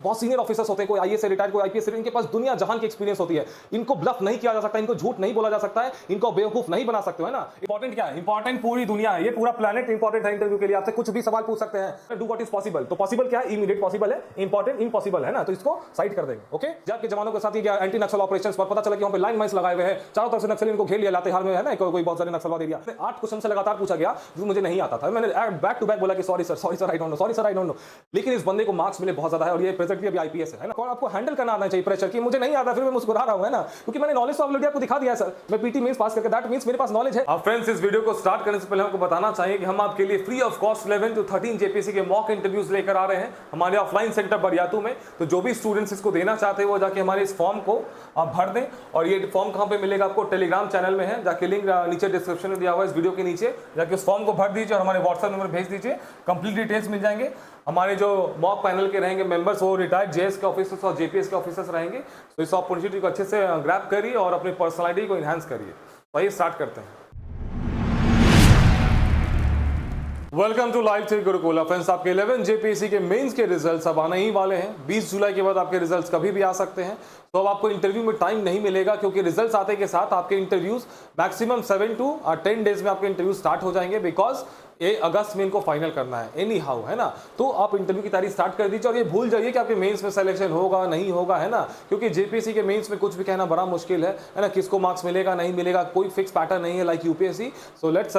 बहुत senior officers होते हैं, कोई आईएएस से रिटायर्ड, कोई आईपीएस से, इनके पास दुनिया जहान की एक्सपीरियंस होती है। इनको ब्लफ नहीं किया जा सकता, इनको झूठ नहीं बोला जा सकता है, इनको बेवकूफ नहीं बना सकते हो, है ना। इंपॉर्टेंट क्या है? इंपॉर्टेंट पूरी दुनिया है, ये पूरा प्लेनेट इंपॉर्टेंट है इंटरव्यू के लिए। आपसे कुछ भी सवाल पूछ सकते हैं। डू व्हाट इज पॉसिबल, तो पॉसिबल क्या है? इमीडिएट पॉसिबल है, इंपॉर्टेंट इम्पॉसिबल है ना, तो इसको साइड कर देंगे। ओके, जब के जमानों के साथ ही एंटी नक्सल ऑपरेशंस पर पता चला कि वहां पे लाइन माइंस लगाए हुए हैं, चारों तरफ से नक्सली इनको घेर लिया, लातेहार में है ना कोई बहुत सारे नक्सलवाद एरिया। 8 क्वेश्चन से लगातार पूछा गया जो मुझे नहीं आता था। मैंने बैक टू बैक बोला कि sorry sir I don't no, sorry sir I don't no. लेकिन इस बंदे को मार्क्स मिले बहुत ज्यादा है, और ये प्रेजेंटली अभी आईपीएस है ना। कौन आपको हैंडल करना आना चाहिए प्रेशर की, मुझे नहीं आता फिर मैं मुस्कुरा रहा हूं, है ना, क्योंकि मैंने नॉलेज ऑलरेडी आपको दिखा दिया है सर। मैं पीटी मेंस पास करके, दैट मींस मेरे पास नॉलेज है। अब फ्रेंड्स, इस वीडियो को स्टार्ट करने से पहले हमको बताना चाहिए कि हम आपके लिए free of cost 11 to 13 JPC के मॉक इंटरव्यूज लेकर आ रहे हैं हमारे ऑफलाइन सेंटर बरियातू में। तो जो भी स्टूडेंट्स इसको देना चाहते हैं वो जाके हमारे इस फॉर्म को आप भर दें। और ये फॉर्म कहां पे मिलेगा आपको? टेलीग्राम चैनल में है, जाके लिंक नीचे डिस्क्रिप्शन में दिया हुआ है इस वीडियो के नीचे, जाके उस फॉर्म को भर दीजिए और हमारे व्हाट्सएप नंबर भेज दीजिए। कंप्लीट डिटेल्स मिल जाएंगे। हमारे जो मॉक पैनल के रहेंगे मेंबर्स, वो रिटायर्ड जेएस के ऑफिसर्स और जेपीएस के ऑफिसर्स रहेंगे। तो इस अपॉर्चुनिटी को अच्छे से ग्रैब करिए और अपनी पर्सनालिटी को इनहांस करिए। वही स्टार्ट करते हैं। Welcome to live three Gurukul. Friends, आपके 11 जेपीएससी के मेंस के रिजल्ट्स अब आने ही वाले हैं। 20 जुलाई के बाद आपके रिजल्ट्स कभी भी आ सकते हैं। तो अब आपको इंटरव्यू में टाइम नहीं मिलेगा, क्योंकि रिजल्ट्स आते के साथ आपके इंटरव्यूज मैक्सिमम 7 to 10 डेज में आपके इंटरव्यू स्टार्ट हो जाएंगे। बिकॉज ये अगस्त में इनको फाइनल करना है एनी हाउ, है ना। तो आप इंटरव्यू की तैयारी स्टार्ट कर दीजिए और ये भूल जाइए कि आपके मेंस में सिलेक्शन होगा नहीं होगा, है ना, क्योंकि जेपीएससी के मेंस में कुछ भी कहना बड़ा मुश्किल है ना। किसको मार्क्स मिलेगा नहीं मिलेगा, कोई फिक्स पैटर्न नहीं है लाइक यूपीएससी। सो लेट्स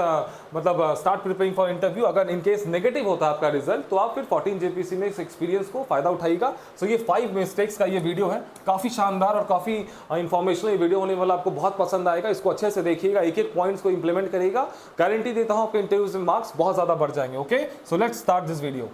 मतलब स्टार्ट प्रिपेयरिंग फॉर इंटरव्यू। अगर इन केस नेगेटिव होता है आपका रिजल्ट, तो आप फिर 14 जेपीएससी में इस एक्सपीरियंस को फायदा उठाइएगा। सो ये 5 मिस्टेक्स का ये वीडियो है, काफी शानदार और काफी इंफॉर्मेशनल वीडियो होने वाला, आपको बहुत पसंद आएगा। इसको अच्छे से देखिएगा, एक एक पॉइंट्स को इंप्लीमेंट करिएगा। गारंटी देता हूं आपके इंटरव्यूज में मार्क्स बहुत ज्यादा बढ़ जाएंगे। Okay, so let's start this video.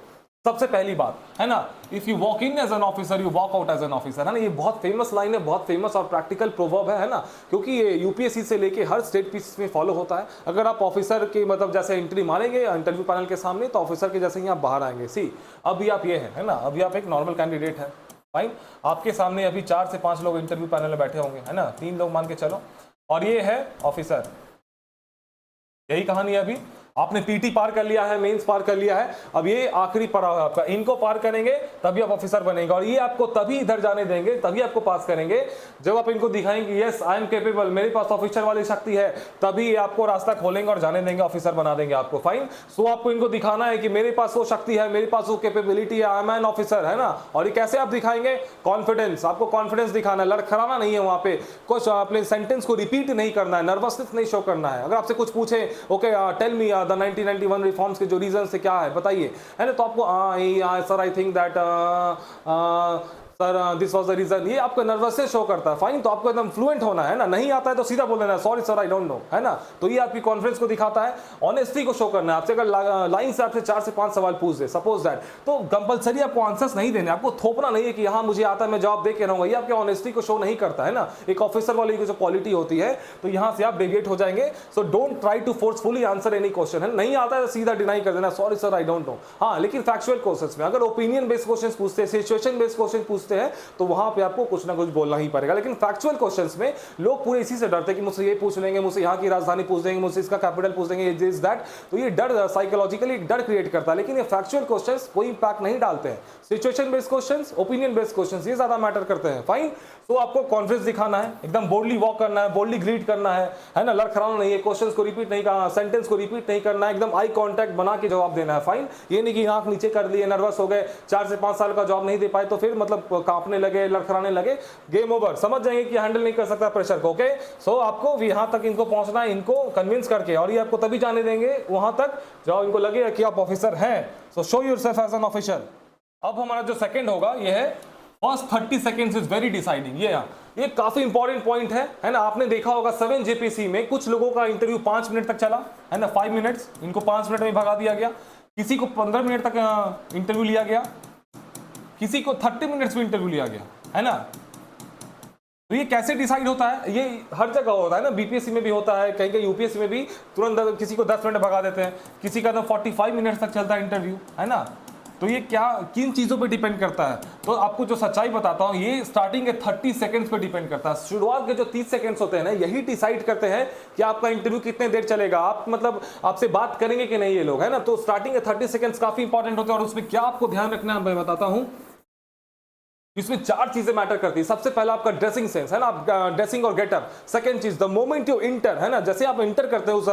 सबसे पहली बात है ना, if you walk in as an officer you walk out as an officer, है ना। ये बहुत फेमस लाइन है, बहुत फेमस और प्रैक्टिकल प्रोवर्ब है ना, क्योंकि ये यूपीएससी से लेके हर स्टेट पीस में फॉलो होता है। अगर आप ऑफिसर के मतलब जैसे एंट्री मारेंगे इंटरव्यू पैनल के सामने, तो ऑफिसर के जैसे ही आप बाहर आएंगे। सी, अभी आप ये है ना, अभी आप एक नॉर्मल कैंडिडेट है, फाइन। आपके सामने अभी 4 से 5 लोग इंटरव्यू पैनल में बैठे होंगे, है ना, 3 लोग मान के चलो, और ये है ऑफिसर। यही कहानी है। अभी आपने पीटी पार कर लिया है, मेंस पार कर लिया है, अब ये आखिरी पड़ाव है आपका। इनको पार करेंगे तभी आप ऑफिसर बनेंगे, और ये आपको तभी इधर जाने देंगे, तभी आपको पास करेंगे जब आप इनको दिखाएंगे यस आई एम कैपेबल, मेरे पास ऑफिसर वाली शक्ति है, तभी ये आपको रास्ता खोलेंगे और जाने देंगे, ऑफिसर बना देंगे आपको। फाइन। सो आपको इनको दिखाना है कि मेरे पास वो शक्ति है, मेरे पास वो कैपेबिलिटी है, आई एम एन ऑफिसर, है ना। और ये कैसे आप दिखाएंगे? कॉन्फिडेंस, आपको कॉन्फिडेंस दिखाना है, लड़खड़ाना नहीं है वहां पे, कुछ अपने सेंटेंस को रिपीट नहीं करना है, नर्वसनेस नहीं शो करना है। अगर आपसे कुछ पूछे, okay tell me the 1991 reforms के जो रीजन से क्या है बताइए, है ना, तो आपको sir I think that sir this was the reason, ये आपको नर्वसनेस शो करता है। फाइन। तो आपको एकदम फ्लुएंट होना है ना, नहीं आता है तो सीधा बोल देना है sorry sir I don't no, है ना। तो ये आपकी कॉन्फिडेंस को दिखाता है, ऑनेस्टी को शो करना है। आपसे अगर लाइन से आपसे 4 से 5 सवाल पूछ दे सपोज दैट, तो कंपलसरी आपको आंसर्स नहीं देने, आपको थोपना नहीं है कि हाँ मुझे आता है मैं जवाब दे के रहूंगा। ये आपके ऑनेस्टी को शो नहीं करता है ना, एक ऑफिसर वाली जो क्वालिटी होती है, तो यहाँ से आप डेविएट हो जाएंगे। So don't try to forcefully answer any question, है नहीं आता है तो सीधा डिनाई कर देना sorry sir I don't know. हाँ, लेकिन फैक्चुअल क्वेश्चंस में अगर ओपिनियन बेस्ड क्वेश्चन पूछते हैं, सिचुएशन बेस्ड क्वेश्चन पूछते हैं, तो वहां पे आपको कुछ ना कुछ बोलना ही पड़ेगा। लेकिन फैक्चुअल क्वेश्चंस में लोग पूरे इसी से डरते हैं कि मुझसे ये पूछ लेंगे, मुझसे यहाँ की राजधानी पूछ देंगे, मुझसे इसका कैपिटल पूछ देंगे, दिस दैट। तो ये डर साइकोलॉजिकली डर क्रिएट करता है। लेकिन ये फैक्चुअल क्वेश्चंस कोई इंपैक्ट नहीं डालते हैं। Situation based questions, opinion based questions, ये ज्यादा मैटर करते हैं। फाइन। तो आपको कॉन्फिडेंस दिखाना है, एकदम बोल्डली वॉक करना है, बोल्डली ग्रीट करना है ना, लड़खड़ाना नहीं है, क्वेश्चंस को रिपीट नहीं करना, सेंटेंस को रिपीट नहीं करना है, एकदम आई कांटेक्ट बना के जवाब देना है। फाइन। ये नहीं कि आंख नीचे कर लिए, नर्वस हो गए, 4 से 5 साल का जवाब नहीं दे पाए तो फिर मतलब कांपने लगे, लड़खड़ाने लगे, गेम ओवर। समझ जाएंगे कि हैंडल नहीं कर सकता प्रेशर को। ओके, सो आपको यहां तक इनको पहुंचना है, इनको कन्विंस करके, और ये आपको तभी जाने देंगे वहां तक जब इनको लगेगा कि आप ऑफिसर हैं। So show yourself as an officer. अब हमारा जो सेकंड होगा ये है first 30 seconds is very deciding. ये काफी इंपॉर्टेंट पॉइंट है ना। आपने देखा होगा 7 जेपीसी में कुछ लोगों का इंटरव्यू 5 मिनट तक चला, है ना, 5 मिनट्स, इनको 5 मिनट में भगा दिया गया। किसी को 15 मिनट तक इंटरव्यू लिया गया, किसी को 30 मिनट्स में इंटरव्यू लिया गया, है ना। तो ये कैसे डिसाइड होता है? ये हर जगह होता है ना, बीपीएससी में भी होता है, कहीं कहीं यूपीएससी में भी तुरंत किसी को 10 मिनट भगा देते हैं, किसी का तो 45 मिनट्स तक चलता है इंटरव्यू, है ना। तो ये क्या किन चीजों पे डिपेंड करता है? तो आपको जो सच्चाई बताता हूं, ये स्टार्टिंग के 30 सेकंड्स पे डिपेंड करता है। शुरुआत के जो 30 सेकंड्स होते हैं ना, यही डिसाइड करते हैं कि आपका इंटरव्यू कितने देर चलेगा, आप मतलब आपसे बात करेंगे कि नहीं ये लोग, है ना। तो स्टार्टिंग के 30 सेकंड्स काफी इंपॉर्टेंट होते हैं, और उसमें क्या आपको ध्यान रखना है मैं बताता हूं। इसमें चार चीजें मैटर करती है। सबसे पहला आपका ड्रेसिंग सेंस है ना, आप ड्रेसिंग और गेटअप। सेकंड चीज द मोमेंट यू इंटर है ना, जैसे आप इंटर करते हो उस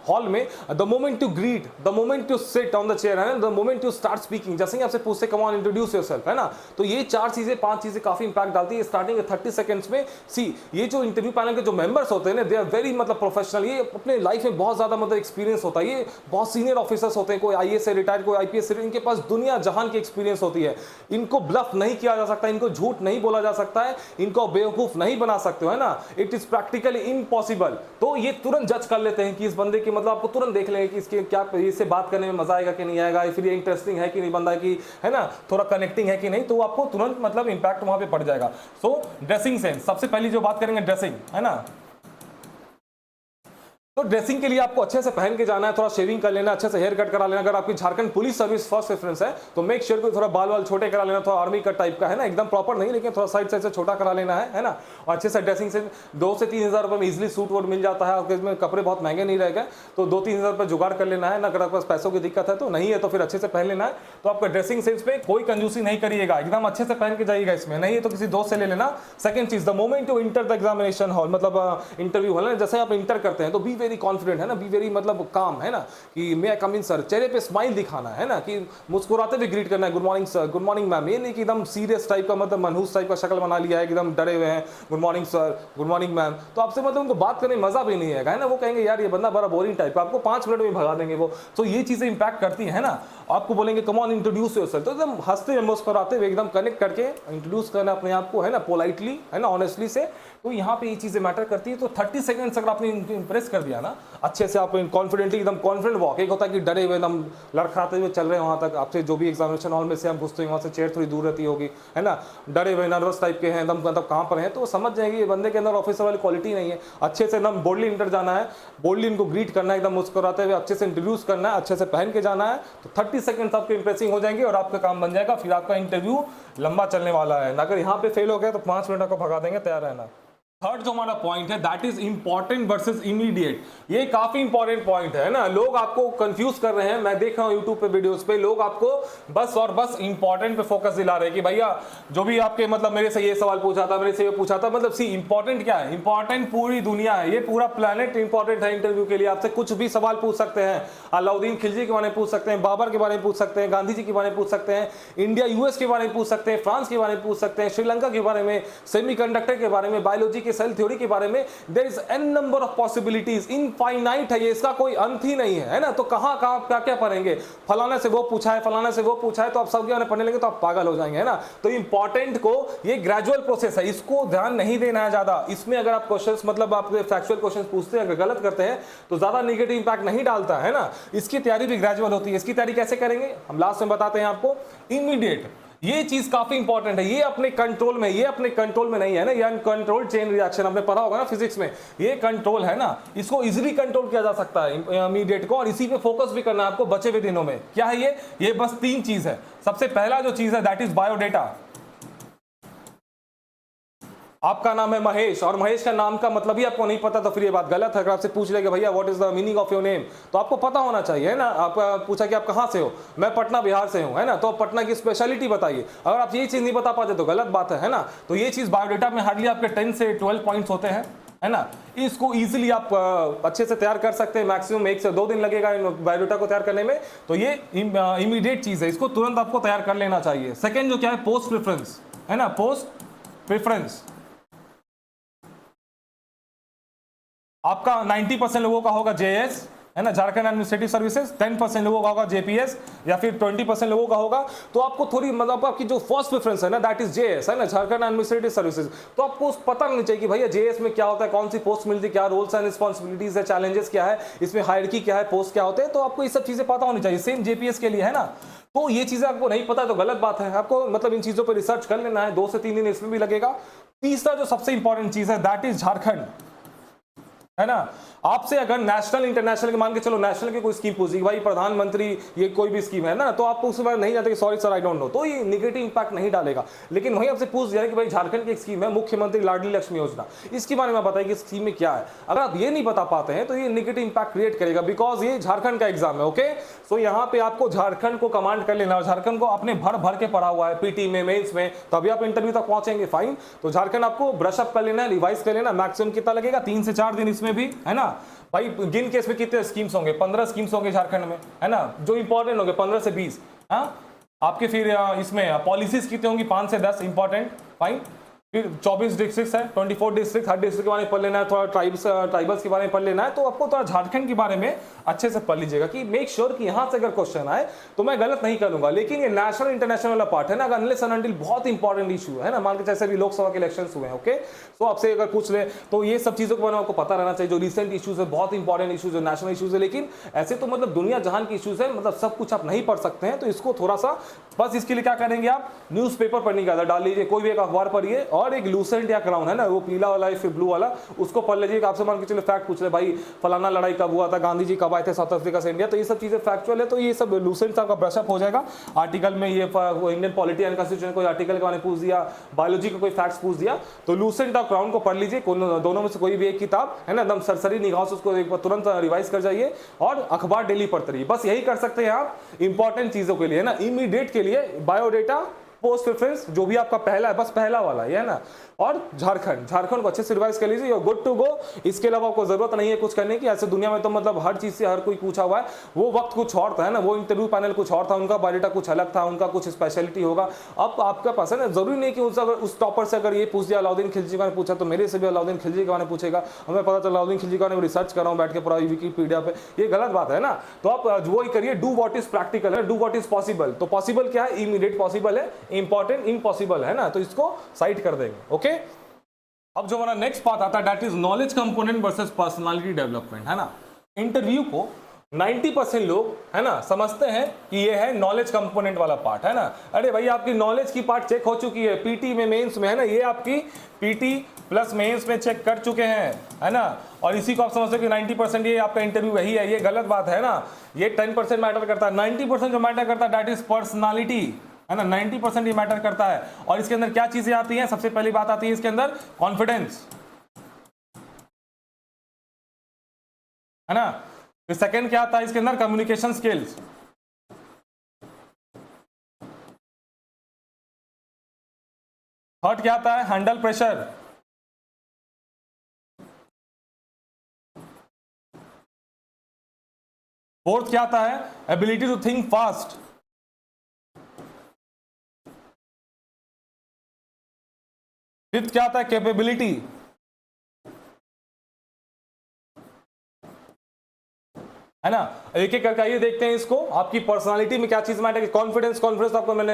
हॉल में, the moment you greet, the moment you sit on the chair है ना, the moment you start speaking, जैसे ही आपसे पूछते कम ऑन इंट्रोड्यूस योरसेल्फ है ना। तो ये चार चीजें, पांच चीजें काफी इंपैक्ट डालती है स्टार्टिंग 30 सेकंड्स में। सी ये जो इंटरव्यू पैनल के जो मेंबर्स होते हैं ना, दे आर वेरी मतलब प्रोफेशनल, ये अपने लाइफ में बहुत ज्यादा मतलब एक्सपीरियंस होता है, ये बहुत सीनियर ऑफिसर्स होते हैं, कोई आईएएस से रिटायर्ड, कोई आईपीएस से, इनके पास दुनिया जहान की एक्सपीरियंस होती है। इनको ब्लफ नहीं किया जा सकता, इनको झूठ नहीं बोला जा सकता है, इनको बेवकूफ नहीं बना सकते हो है ना, इट इज प्रैक्टिकली इम्पॉसिबल। तो ये तुरंत जज कर लेते हैं कि इस बंदे की मतलब आपको तुरंत देख लेंगे कि इसके क्या, इससे बात करने में मजा आएगा कि नहीं आएगा, फिर ये इंटरेस्टिंग है कि नहीं बंदा की है ना, थोड़ा कनेक्टिंग है कि नहीं, तो आपको तुरंत मतलब इंपैक्ट वहां पे पड़ जाएगा। सो ड्रेसिंग सेंस, सबसे पहली जो बात करेंगे ड्रेसिंग है ना, तो ड्रेसिंग के लिए आपको अच्छे से पहन के जाना है, थोड़ा शेविंग कर लेना, अच्छे से हेयर कट करा लेना। अगर आपकी Jharkhand police service first preference है तो मेक श्योर थोड़ा बाल वाल छोटे करा लेना, थोड़ा आर्मी कट टाइप का है ना, एकदम प्रॉपर नहीं लेकिन थोड़ा साइड से छोटा करा लेना है ना। और अच्छे से ड्रेसिंग से 2 से 3 हज़ार रुपये में इजिली सूट वूट मिल जाता है, आपके इसमें कपड़े बहुत महंगे नहीं रहेगा, तो 2-3 हज़ार रुपये जुगाड़ कर लेना है ना। अगर आपके पास पैसों की दिक्कत है तो नहीं है तो फिर अच्छे से पहन लेना है। तो आपका ड्रेसिंग सेंस पे कोई कंजूसी नहीं करिएगा, एकदम अच्छे से पहन के जाइएगा, इसमें नहीं है तो किसी दोस्त से ले लेना। सेकंड चीज the moment to enter the examination hall, मतलब इंटरव्यू हॉल, जैसे आप इंटर करते हैं तो बी वेरी कॉन्फिडेंट है ना, बी वेरी मतलब काम है ना, कि मैं कम इन सर, चेहरे पे स्माइल दिखाना है ना, कि मुस्कुराते हुए ग्रीट करना है, good morning sir, good morning ma'am. ये नहीं कि एकदम सीरियस टाइप का मतलब मनहूस टाइप का शक्ल बना लिया है, एकदम डरे हुए हैं, good morning sir, good morning ma'am, तो आपसे मतलब उनको बात करने में मजा भी नहीं आएगा है ना, वो कहेंगे यार ये बंदा बड़ा बोरिंग टाइप का, आपको 5 मिनट में भगा देंगे वो। तो ये चीजें इंपैक्ट करती है ना। आपको बोलेंगे कम ऑन इंट्रोड्यूस योरसेल्फ, तो एकदम हंसते हुए मुस्कुराते हुए एकदम कनेक्ट करके इंट्रोड्यूस करना अपने आप को है ना, पोलाइटली है ना, ऑनेस्टली से। तो यहाँ पे ये चीजें मैटर करती है। तो 30 सेकंड्स अगर आपने इनको इंप्रेस कर दिया ना अच्छे से, आप कॉन्फिडेंटली एकदम कॉन्फिडेंट वॉक, एक होता है कि डरे हुए एकदम लड़खड़ाते हुए चल रहे हैं वहाँ तक, आपसे जो भी एग्जामिनेशन हॉल में से हम घुसते हैं वहाँ से चेयर थोड़ी दूर रहती होगी है ना, डरे हुए नर्वस टाइप के हैं एकदम, मतलब कहाँ पर हैं, तो समझ जाएंगे ये बंदे के अंदर ऑफिसर वाली क्वालिटी नहीं है। अच्छे से एकदम बोल्डली इंटर जाना है, बोल्डली इनको ग्रीट करना है, एकदम मुस्कुराते हुए अच्छे से इंट्रोड्यूस करना है, अच्छे से पहन के जाना है। तो 30 सेकंड्स आपके इंप्रेसिंग हो जाएंगे और आपका काम बन जाएगा। फिर आपका इंटरव्यू लंबा चलने वाला है, अगर यहाँ पे फेल हो गया तो 5 मिनट आपको भगा देंगे, तैयार रहना। थर्ड जो हमारा पॉइंट है that is important versus immediate. ये काफी इंपॉर्टेंट पॉइंट है ना, लोग आपको कंफ्यूज कर रहे हैं, मैं देख रहा हूं यूट्यूब पे वीडियोस पे, लोग आपको बस और बस इंपॉर्टेंट पे फोकस दिला रहे हैं कि भैया जो भी आपके मतलब मेरे से ये सवाल पूछा था, मेरे से ये पूछा था, मतलब सी इंपॉर्टेंट क्या है, इंपॉर्टेंट पूरी दुनिया है, ये पूरा प्लेनेट इंपॉर्टेंट है इंटरव्यू के लिए। आपसे कुछ भी सवाल पूछ सकते हैं, अलाउद्दीन खिलजी के बारे में पूछ सकते हैं, बाबर के बारे में पूछ सकते हैं, गांधी जी के बारे में पूछ सकते हैं, इंडिया यूएस के बारे में पूछ सकते हैं, फ्रांस के बारे में पूछ सकते हैं, श्रीलंका के बारे में, सेमीकंडक्टर के बारे में, बायोलॉजी के सेल थ्योरी के बारे में। There is n number of possibilities, infinite है ये, इसका कोई अंत ही नहीं है ना। तो कहां कहां क्या क्या पढ़ेंगे, फलाने से वो पूछा है, फलाने से वो पूछा है, तो आप सब क्या पढ़ने लगे तो आप पागल हो जाएंगे है ना। तो इंपॉर्टेंट को ये ग्रेजुअल प्रोसेस है, इसको ध्यान नहीं देना है ज्यादा। इसमें अगर आप क्वेश्चंस मतलब आप फैक्चुअल क्वेश्चंस पूछते हैं, अगर गलत करते हैं तो ज्यादा नेगेटिव इंपैक्ट नहीं डालता है ना। इसकी तैयारी भी ग्रेजुअल होती है। इसकी तैयारी कैसे करेंगे हम लास्ट में बताते हैं आपको। इमीडिएट, ये चीज काफी इंपॉर्टेंट है, ये अपने कंट्रोल में, ये अपने कंट्रोल में नहीं है ना, ये अनकंट्रोल्ड चेन रिएक्शन आपने पढ़ा होगा ना फिजिक्स में, ये कंट्रोल है ना, इसको इजीली कंट्रोल किया जा सकता है इमीडिएट को, और इसी पे फोकस भी करना है आपको बचे हुए दिनों में। क्या है ये बस 3 चीज है। सबसे पहला जो चीज है दैट इज बायोडेटा। आपका नाम है महेश और महेश का नाम का मतलब ही आपको नहीं पता तो फिर ये बात गलत है। अगर आपसे पूछ लेगा भैया what is the meaning of your name, तो आपको पता होना चाहिए है ना। आप पूछा कि आप कहाँ से हो, मैं पटना बिहार से हूँ है ना, तो पटना की स्पेशलिटी बताइए। अगर आप ये चीज नहीं बता पाते तो गलत बात है ना। तो ये चीज बायोडेटा में हार्डली आपके 10 से 12 पॉइंट्स होते हैं है ना। इसको इजीली आप अच्छे से तैयार कर सकते हैं, मैक्सिमम 1 से 2 दिन लगेगा बायोडेटा को तैयार करने में। तो ये इमीडिएट चीज है, इसको तुरंत आपको तैयार कर लेना चाहिए। सेकेंड जो क्या है पोस्ट प्रेफरेंस है ना, पोस्ट प्रेफरेंस आपका 90% लोगों का होगा जेएस है ना, झारखंड एडमिनिस्ट्रेटिव सर्विसेज, 10% लोगों का होगा जेपीएस या फिर 20% लोगों का होगा। तो आपको थोड़ी मतलब आपकी जो फर्स्ट प्रेफरेंस है ना दैट इज जेएस है ना, झारखंड एडमिनिस्ट्रेटिव सर्विसेज। तो आपको पता नहीं चाहिए कि भैया जेएस में क्या होता है, कौन सी पोस्ट मिलती है, क्या रोल्स एंड रिस्पॉन्सिबिलिटीज है, चैलेंजेस क्या है, इसमें हायरार्की क्या है, पोस्ट क्या होते हैं। तो आपको ये सब चीजें पता होनी चाहिए, सेम जेपीएस के लिए है ना। तो ये चीजें आपको नहीं पता तो गलत बात है, आपको मतलब इन चीजों पर रिसर्च कर लेना है, 2 से 3 दिन इसमें भी लगेगा। तीसरा जो सबसे इंपॉर्टेंट चीज है दैट इज झारखंड है ना। आपसे अगर नेशनल इंटरनेशनल के मान के चलो, नेशनल की कोई स्कीम पूछी भाई प्रधानमंत्री ये कोई भी स्कीम है ना, तो आपको उस बार नहीं जाते कि sorry sir I don't no, तो ये निगेटिव इंपैक्ट नहीं डालेगा। लेकिन वहीं आपसे पूछ दिया कि भाई झारखंड की एक स्कीम है मुख्यमंत्री लाडली लक्ष्मी योजना, इसके बारे में बताइए कि स्कीम में क्या है। अगर आप ये नहीं बता पाते हैं तो ये निगेटिव इंपैक्ट क्रिएट करेगा, बिकॉज ये झारखंड का एग्जाम है। ओके, सो यहाँ पे आपको झारखंड को कमांड कर लेना, और झारखंड को अपने भर भर के पढ़ा हुआ है पीटी में, मेंस में, तभी आप इंटरव्यू तक पहुंचेंगे। फाइन, तो झारखंड आपको ब्रश अप कर लेना है, रिवाइज कर लेना। मैक्सिमम कितना लगेगा, 3 से 4 दिन इसमें भी, है ना भाई। गिन के इसमें कितने स्कीम्स होंगे, 15 स्कीम्स होंगे झारखंड में, है ना, जो इंपॉर्टेंट होंगे 15 से 20। हाँ, आपके फिर इसमें पॉलिसीज कितने होंगी, 5 से 10 इंपॉर्टेंट। फाइन, फिर 24 डिस्ट्रिक्ट है, 24 डिस्ट्रिक्ट, हर डिस्ट्रिक्ट के बारे में पढ़ लेना है, थोड़ा ट्राइबल्स के बारे में पढ़ लेना है। तो आपको थोड़ा झारखंड के बारे में अच्छे से पढ़ लीजिएगा कि मेक श्योर कि यहाँ से अगर क्वेश्चन आए तो मैं गलत नहीं करूंगा। लेकिन ये नेशनल इंटरनेशनल वाला पार्ट है ना, अगर अनलेस एंड अनटिल बहुत इंपॉर्टेंट इशू है ना, मान के जैसे भी लोकसभा के इलेक्शन हुए हैं, ओके, तो आपसे अगर पूछ ले तो ये सब चीजों के बारे में आपको पता रहना चाहिए, जो रिसेंट इशूज है, बहुत इंपॉर्टेंट इशूज है, नेशनल इशूज है। लेकिन ऐसे तो मतलब दुनिया जहान की इशूज है, मतलब सब कुछ आप नहीं पढ़ सकते हैं, तो इसको थोड़ा सा बस इसके लिए क्या करेंगे, आप न्यूज़पेपर पढ़ने की आदत डाल लीजिए, कोई भी एक अखबार पढ़िए, और एक लूसेंट या क्राउन है ना, वो पीला वाला है फिर ब्लू वाला, उसको पढ़ लीजिए। आपसे मान के चलो फैक्ट पूछ ले भाई फलाना लड़ाई कब हुआ था, गांधी जी कब आए थे साउथ अफ्रीका से इंडिया, तो ये सब चीजें फैक्चुअल है, तो ये सब लूसेंट आपका ब्रशअप हो जाएगा। आर्टिकल में ये इंडियन पॉलिटी एंड कॉन्स्टिट्यूशन कोई आर्टिकल के बारे में पूछ दिया, बायोलॉजी का कोई फैक्ट्स पूछ दिया, तो लूसेंट और क्राउन को पढ़ लीजिए, दोनों में से कोई भी एक किताब, है ना, एकदम सरसरी निगाह से उसको एक बार तुरंत रिवाइज कर जाइए, और अखबार डेली पढ़ते रहिए। बस यही कर सकते हैं आप इंपॉर्टेंट चीजों के लिए, है ना, इमीडिएट के लिए बायोडेटा, पोस्ट प्रेफरेंस, जो भी आपका पहला है, बस पहला वाला ये है ना, और झारखंड को अच्छे से रिवाइज कर लीजिए, गुड टू गो। इसके अलावा आपको जरूरत नहीं है कुछ करने की। ऐसे दुनिया में तो मतलब हर चीज से हर कोई पूछा हुआ है, वो वक्त कुछ और था, है ना, वो इंटरव्यू पैनल कुछ और था, उनका बायोडेटा कुछ अलग था, उनका कुछ स्पेशलिटी होगा। अब आपका पास है ना, जरूरी नहीं कि उस टॉपर से अगर ये पूछ दिया अलाउद्दीन खिलजी का ने पूछा, तो मेरे से भी अलाउद्दीन खिलजी का ने पूछेगा, हमें पता चला अलाउद्दीन खिलजी का ने रिसर्च कर रहा हूँ बैठ के पूरा विकिपीडिया पे, ये गलत बात है ना। तो आप वो ही करिए, डू व्हाट इज प्रैक्टिकल है, डू व्हाट इज पॉसिबल। तो पॉसिबल क्या है, इमीडिएट पॉसिबल है, इंपॉर्टेंट इम्पॉसिबल है ना, तो इसको साइड कर देंगे। ओके, अब जो हमारा नेक्स्ट पार्ट आता है that is knowledge component versus personality development, है ना। इंटरव्यू को 90% लोग, है ना, समझते हैं कि ये है नॉलेज कंपोनेंट वाला पार्ट, है ना। अरे भाई आपकी नॉलेज की पार्ट चेक हो चुकी है पीटी में, मेंस में, है ना, ये आपकी पीटी प्लस मेंस में चेक कर चुके हैं, है ना। और इसी को आप समझते हो कि 90% ये आपका इंटरव्यू वही है, ये गलत बात है ना। ये 10% मैटर करता है, 90% जो मैटर करता है दैट इज पर्सनालिटी, है ना। 90% ये मैटर करता है। और इसके अंदर क्या चीजें आती हैं, सबसे पहली बात आती है इसके अंदर कॉन्फिडेंस, है ना। फिर सेकंड क्या आता है इसके अंदर, कम्युनिकेशन स्किल्स। थर्ड क्या आता है, हैंडल प्रेशर। फोर्थ क्या आता है, ability to think fast. Fifth क्या आता है, कैपेबिलिटी, है ना। एक एक करके आइए देखते हैं इसको, आपकी पर्सनालिटी में क्या चीज मैटर है। कॉन्फिडेंस, कॉन्फिडेंस आपको मैंने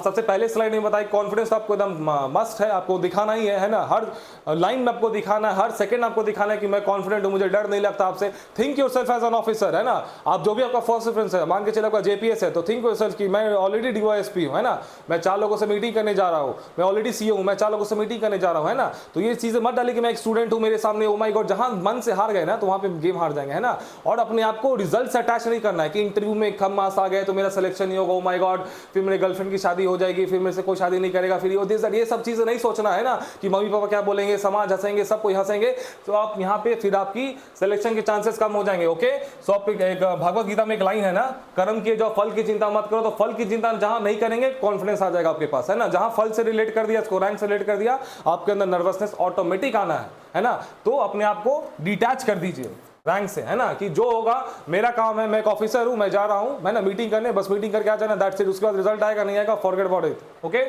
सबसे पहले स्लाइड में बताई, कॉन्फिडेंस आपको एकदम मस्ट है, आपको दिखाना ही है ना, हर लाइन में आपको दिखाना है, हर सेकंड आपको दिखाना है कि मैं कॉन्फिडेंट हूं, मुझे डर नहीं लगता आपसे। Think yourself as an officer, है ना। आप जो भी आपका फर्स्ट रेफरेंस है, मान के चलो आपका जेपीएस है, तो थिंक योरसेल्फ कि मैं ऑलरेडी डीवाईएसपी हूं, है ना, मैं 4 लोगों से मीटिंग करने जा रहा हूं, मैं ऑलरेडी सीओ हूं, मैं 4 लोगों से मीटिंग करने जा रहा हूं, है ना। तो ये चीजें मत डालिए कि मैं एक स्टूडेंट हूं, मेरे सामने ओ माय गॉड, जहां मन से हार गए ना तो वहां पे गेम हार जाएंगे, है ना। और अपने आप को रिजल्ट से अटैच नहीं करना है कि इंटरव्यू में कम मार्क्स आ गए तो मेरा सिलेक्शन नहीं होगा, ओ माय गॉड, फिर मेरे गर्लफ्रेंड की शादी हो जाएगी, फिर मेरे से कोई शादी नहीं करेगा, फिर ये सब चीजें नहीं सोचना है ना, कि मम्मी पापा क्या बोलेंगे, समाज हंसेंगे, सब कोई हंसेंगे, तो आप यहाँ पे फिर आपकी सिलेक्शन के चांसेस कम हो जाएंगे। ओके, सो आप एक भगवत गीता में एक लाइन है ना, कर्म किए जो फल की चिंता मत करो, तो फल की चिंता जहां नहीं करेंगे कॉन्फिडेंस आ जाएगा आपके पास, है ना। जहां फल से रिलेट कर दिया, इसको रैंक से रिलेट कर दिया, आपके अंदर नर्वसनेस ऑटोमेटिक आना है ना। तो अपने आप को डिटैच कर दीजिए रैंक से, है ना, कि जो होगा मेरा काम है, मैं एक ऑफिसर हूं, मैं जा रहा हूं, मैं ना मीटिंग करने, बस मीटिंग करके आ जाना, दैट्स इट। उसके बाद रिजल्ट आएगा नहीं आएगा, forget about it. Okay,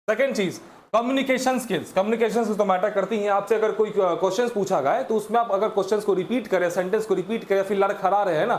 second चीज कम्युनिकेशन स्किल्स। कम्युनिकेशन स्किल्स तो मैटर करती हैं। आपसे अगर कोई क्वेश्चन पूछा गया है तो उसमें आप अगर क्वेश्चन को रिपीट करें, सेंटेंस को रिपीट करें, फिर लड़खड़ा रहे हैं ना,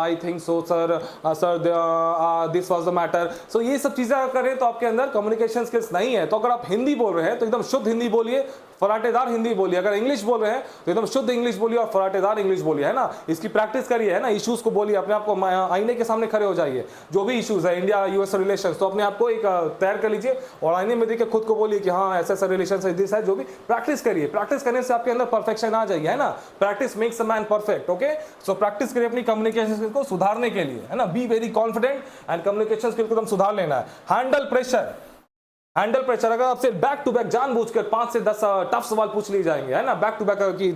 I think so sir, sir this was the matter, so ये सब चीजें अगर करें तो आपके अंदर कम्युनिकेशन स्किल्स नहीं है। तो अगर आप हिंदी बोल रहे हैं तो एकदम शुद्ध हिंदी बोलिए, फराटेदार हिंदी बोलिए। अगर इंग्लिश बोल रहे हैं तो एकदम शुद्ध इंग्लिश बोलिए और फराटेदार इंग्लिश बोलिए, है ना। इसकी प्रैक्टिस करिए, है ना। इश्यूज को बोलिए, अपने आप को आईने के सामने खड़े हो जाइए, जो भी इश्यूज है, इंडिया यूएस रिलेशन, तो अपने आप को एक तैयार कर लीजिए और आईने में देखिए, खुद को बोलिए कि हाँ ऐसा ऐसा रिलेशन है, दिस है, जो भी प्रैक्टिस करिए। प्रैक्टिस करने से आपके अंदर परफेक्शन आ जाएगी, है ना। Practice makes a man perfect. Okay, so practice करिए अपनी कम्युनिकेशन स्किल को सुधारने के लिए, है ना। Be very confident and communication skill को एकदम सुधार लेना है। Handle pressure, handle pressure. अगर आपसे बैक टू बैक जानबूझकर 5 से 10 टफ सवाल पूछ लिए जाएंगे, है ना, बैक टू बैक की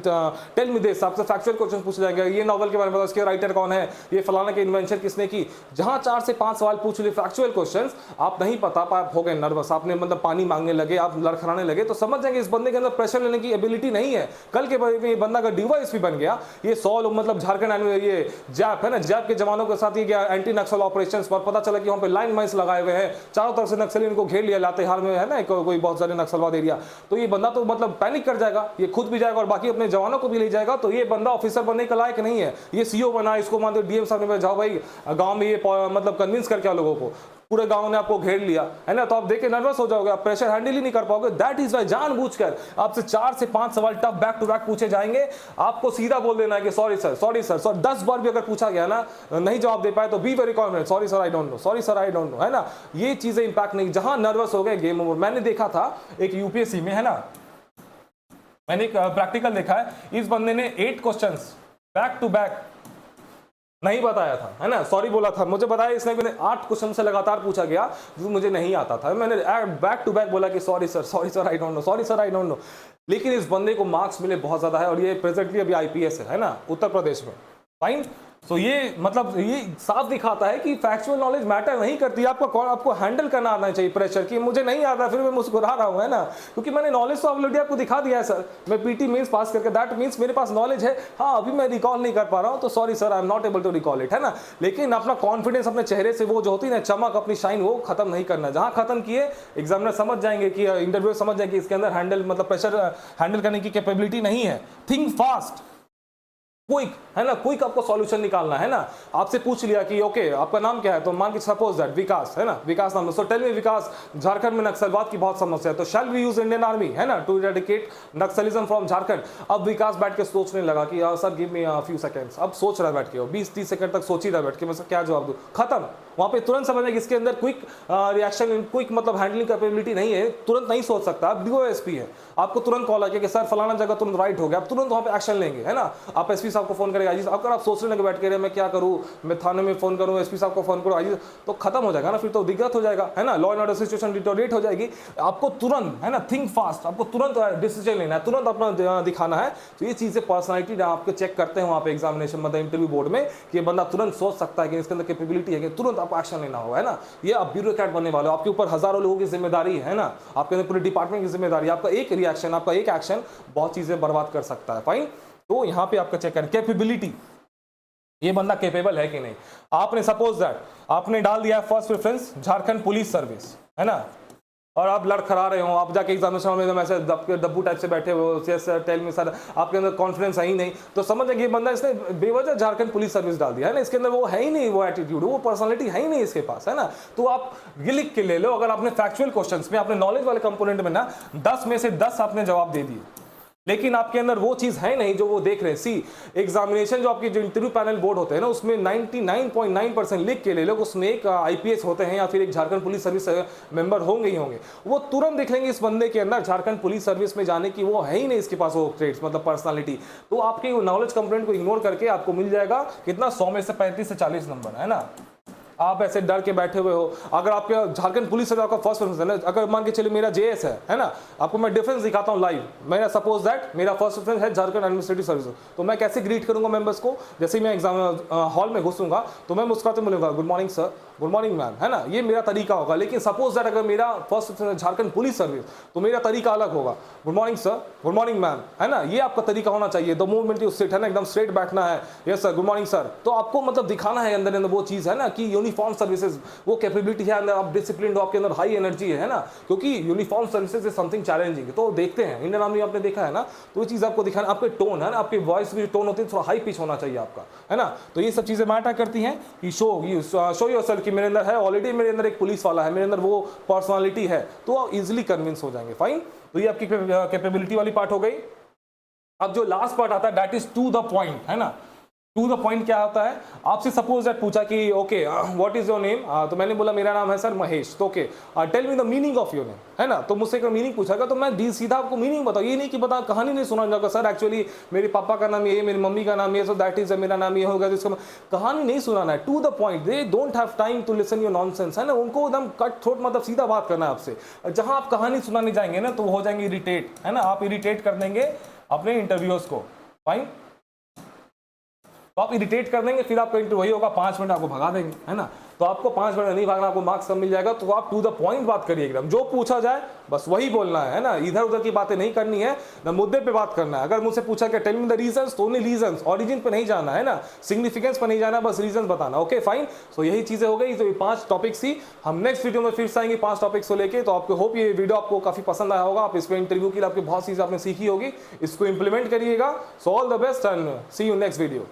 टेल मी दिस, आपसे फैक्चुअल क्वेश्चन पूछ जाएंगे, ये नॉवल के बारे में बताओ, इसके राइटर कौन है, ये फलाना के इन्वेंशन किसने की। जहां 4 से 5 सवाल पूछ लिए फैक्चुअल क्वेश्चंस, आप नहीं पता, आप हो गए नर्वस, आपने मतलब पानी मांगने लगे, आप लड़खड़ाने लगे, तो समझ जाएंगे इस बंदे के अंदर प्रेशर लेने की एबिलिटी नहीं है। कल के बाद ये बंदा अगर डीवाईएसपी बन गया, ये 100 लोग मतलब झारखंड ये जैप है ना, जैप के जवानों के साथ ये गया एंटी नक्सल ऑपरेशंस पर, पता चला कि वहां पे लाइन माइंस लगाए हुए हैं, चारों तरफ से नक्सली इनको घेर लिया, लातेहार में है ना कोई बहुत सारे नक्सलवाद एरिया, तो ये बंदा तो मतलब पैनिक कर जाएगा, ये खुद भी जाएगा और बाकी अपने जवानों को भी ले जाएगा। तो ये बंदा ऑफिसर बनने के लायक नहीं है। ये सीओ बना, इसको मान दो डीएम साहब ने जाओ भाई गांव में ये मतलब कन्विंस करके आओ लोगों को, पूरे गांव ने आपको घेर लिया, है ना, तो आप देख के नर्वस हो जाओगे, आप प्रेशर हैंडल ही नहीं कर पाओगे। दैट इज वाई जानबूझकर आपसे 4 से 5 सवाल टफ बैक टू बैक पूछे जाएंगे, आपको सीधा बोल देना है कि सॉरी सर, सॉरी सर। 10 बार भी अगर पूछा गया ना, नहीं जवाब दे पाए तो be very confident, sorry sir I don't no, sorry sir I don't no, है ना। ये चीजें इंपैक्ट नहीं, जहां नर्वस हो गए गेम ओवर। मैंने देखा था एक यूपीएससी में, है ना, मैंने एक प्रैक्टिकल देखा है, इस बंदे ने 8 क्वेश्चंस बैक टू बैक नहीं बताया था, है ना, सॉरी बोला था, मुझे बताया इसने, मैंने 8 क्वेश्चन से लगातार पूछा गया जो मुझे नहीं आता था, मैंने बैक टू बैक बोला कि sorry sir I don't no, sorry sir I don't no. लेकिन इस बंदे को मार्क्स मिले बहुत ज्यादा है, और ये प्रेजेंटली अभी आईपीएस है ना, उत्तर प्रदेश में। फाइन, तो ये मतलब ये साफ दिखाता है कि फैक्चुअल नॉलेज मैटर नहीं करती, आपको हैंडल करना आना चाहिए प्रेशर की। मुझे नहीं आता फिर मैं मुस्कुरा रहा हूं, है ना, क्योंकि मैंने नॉलेज तो ऑलरेडी आपको दिखा दिया है सर, मैं पीटी मेंस पास करके, दैट मींस मेरे पास नॉलेज है। हाँ, अभी मैं रिकॉल नहीं कर पा रहा हूं, तो sorry sir I am not able to recall it, है ना। लेकिन अपना कॉन्फिडेंस अपने चेहरे से, वो जो होती है ना चमक, अपनी शाइन, वो खत्म नहीं करना। जहां खत्म किए एग्जामिनर समझ जाएंगे कि इंटरव्यू समझ जाएंगे इसके अंदर हैंडल मतलब प्रेशर हैंडल करने की कैपेबिलिटी नहीं है। थिंक फास्ट, क्विक, है ना, क्विक आपको सॉल्यूशन निकालना है ना। आपसे पूछ लिया कि ओके आपका नाम क्या है, तो मान के सपोज दैट विकास, है ना, विकास नाम, सो टेल मी विकास, झारखंड में नक्सलवाद की बहुत समस्या है, तो shall we use Indian army, है ना, to eradicate naxalism from Jharkhand. अब विकास बैठ के सोचने लगा कि sir give me few seconds, अब सोच रहा है बैठ के, 20-30 सेकंड तक सोच ही रहा बैठ के, मैं क्या जवाब दूं, खत्म। वहां पे तुरंत समझ कि इसके अंदर क्विक रिएक्शन, क्विक मतलब हैंडलिंग कैपेबिलिटी नहीं है, तुरंत नहीं सोच सकता। आप डीओएसपी है, आपको तुरंत कॉल आके कि सर फलाना जगह तुरंत राइट हो गया, आप तुरंत वहां पे एक्शन लेंगे, है ना। आप एसपी साहब को फोन करेंगे, अगर आप सोचने लगे बैठ के मैं क्या करूं, मैं थाने में फोन करूं, एसपी साहब को फोन करूं आइए, तो खत्म हो जाएगा ना, फिर तो दिक्कत हो जाएगा, है ना, law and order situation deteriorate हो जाएगी। आपको तुरंत, है ना, थिंक फास्ट, आपको तुरंत डिसीजन लेना है, तुरंत अपना दिखाना है। तो ये चीजें पर्सनैलिटी आपको चेक करते हैं वहां पे एग्जामिनेशन मतलब इंटरव्यू बोर्ड में, कि बंदा तुरंत सोच सकता है कि इसके अंदर कैपेबिलिटी है, कि तुरंत आपको एक्शन लेना होगा, है ना। ये आप ब्यूरोक्रेट बनने वाले हो, आपके ऊपर हजारों लोगों की जिम्मेदारी है ना, आपके अंदर पूरे डिपार्टमेंट की जिम्मेदारी, आपका एक रिएक्शन, आपका एक एक्शन बहुत चीजें बर्बाद कर सकता है। फाइन, तो यहां पे आपका चेक करें कैपेबिलिटी, ये बंदा कैपेबल है कि नहीं। आपने सपोज दैट आपने डाल दिया first preference Jharkhand police service, है ना, और आप लड़खड़ा रहे हो, आप जाके एग्जामिनेशन में ऐसे डब्बू टाइप से बैठे हो, सर टेल मी सर, आपके अंदर कॉन्फिडेंस है ही नहीं, तो समझ ये बंदा इसने बेवजह झारखंड पुलिस सर्विस डाल दिया, है ना, इसके अंदर वो है ही नहीं, वो एटीट्यूड, वो पर्सनालिटी है ही नहीं इसके पास, है ना। तो आप ये लिख के ले लो, अगर आपने फैक्चुअल क्वेश्चंस में, आपने नॉलेज वाले कंपोनेंट में ना 10 में से 10 आपने जवाब दे दिए, लेकिन आपके अंदर वो चीज है नहीं जो वो देख रहे हैं। सी एग्जामिनेशन जो आपके जो इंटरव्यू पैनल बोर्ड होते हैं ना, उसमें 99.9% लिख के ले लो, उसमें एक आईपीएस होते हैं या फिर एक झारखंड पुलिस सर्विस मेंबर होंगे ही होंगे, वो तुरंत देख लेंगे इस बंदे के अंदर झारखंड पुलिस सर्विस में जाने की वो है ही नहीं इसके पास वो ट्रेड्स मतलब पर्सनालिटी। तो आपके नॉलेज कंपोनेंट को इग्नोर करके आपको मिल जाएगा कितना, 100 में से 35 से 40 नंबर, है ना। आप ऐसे डर के बैठे हुए हो, अगर आपके झारखंड पुलिस से आपका फर्स्ट प्रेफरेंस है ना, अगर मान के चलिए मेरा जेएस है ना, आपको मैं डिफरेंस दिखाता हूं लाइव, मेरा सपोज दैट मेरा फर्स्ट प्रेफरेंस है झारखंड एडमिनिस्ट्रेटिव सर्विस, तो मैं कैसे ग्रीट करूंगा मेंबर्स को, जैसे ही मैं एग्जाम हॉल में घुसूंगा तो मैं मुस्कुराते मिलूंगा, good morning sir, good morning ma'am, है ना, ये मेरा तरीका होगा। लेकिन सपोज दैट अगर मेरा first preference Jharkhand police service, तो मेरा तरीका अलग होगा, good morning sir, good morning ma'am, है ना, ये आपका तरीका होना चाहिए। द मूवमेंट यू सिट, है ना, एकदम स्ट्रेट बैठना है, yes sir, good morning sir. तो आपको मतलब दिखाना है अंदर अंदर वो चीज है ना कि यूनिफॉर्म सर्विसेज, वो कैपेबिलिटी है अंदर, आप डिसिप्लिन हो, आपके अंदर हाई एनर्जी है ना, क्योंकि uniform services is something challenging. तो देखते हैं इंडियन आर्मी आपने देखा है ना, तो वो चीज आपको दिखाना, आपके टोन है ना, आपकी वॉइस की टोन होती है थोड़ा हाई पिच होना चाहिए आपका, है ना। तो ये सब चीजें मैटर करती हैं कि शो योरसेल्फ कि मेरे अंदर है, ऑलरेडी मेरे अंदर एक पुलिस वाला है, मेरे अंदर वो पर्सनालिटी है, तो आप इजिली कन्विंस हो जाएंगे। फाइन, तो ये आपकी कैपेबिलिटी वाली पार्ट हो गई। अब जो लास्ट पार्ट आता है that is to the point, है ना, टू द पॉइंट क्या होता है, आपसे सपोज दैट पूछा कि okay what is your name, तो मैंने बोला मेरा नाम है सर महेश, तो okay tell me the meaning of your name, है ना। तो मुझसे अगर मीनिंग पूछागा तो मैं सीधा आपको मीनिंग बताऊँ, ये नहीं कि बता कहानी नहीं सुना जाएगा सर एक्चुअली मेरे पापा का नाम ये है, मेरी मम्मी का नाम ये, सो दैट इज मेरा नाम ये होगा, जिसको कहानी नहीं सुनाना है, to the point. They don't have time to listen your nonsense, है ना। उनको एकदम कट थ्रोट मतलब सीधा बात करना है आपसे। जहां आप कहानी सुनाने जाएंगे ना तो वो हो जाएंगे इरिटेट, है ना, आप इरिटेट कर देंगे अपने इंटरव्यूअर्स को, फाइन। तो आप इरिटेट कर देंगे, फिर आपका इंटरव्यू वही होगा, 5 मिनट आपको भगा देंगे, है ना। तो आपको 5 मिनट नहीं भागना, आपको मार्क्स कम मिल जाएगा। तो आप टू द पॉइंट बात करिए एकदम, जो पूछा जाए बस वही बोलना है ना, इधर उधर की बातें नहीं करनी है ना, मुद्दे पे बात करना है। अगर मुझसे पूछा कि टेल मी द रीजंस, तो ओनली रीजंस, ओरिजिन पे नहीं जाना है ना, सिग्निफिकेंस पे नहीं जाना, बस रीजंस बताना। Okay fine. सो यही चीजें हो गई। तो ये 5 टॉपिक्स थी। हम नेक्स्ट वीडियो में फिर से आएंगे 5 टॉपिक्स को लेके। तो आपको होप ये वीडियो आपको काफी पसंद आया होगा। आप इसको इंटरव्यू के लिए आपकी बहुत चीजें आपने सीखी होगी, इसको इंप्लीमेंट करिएगा। So all the best and see you next video.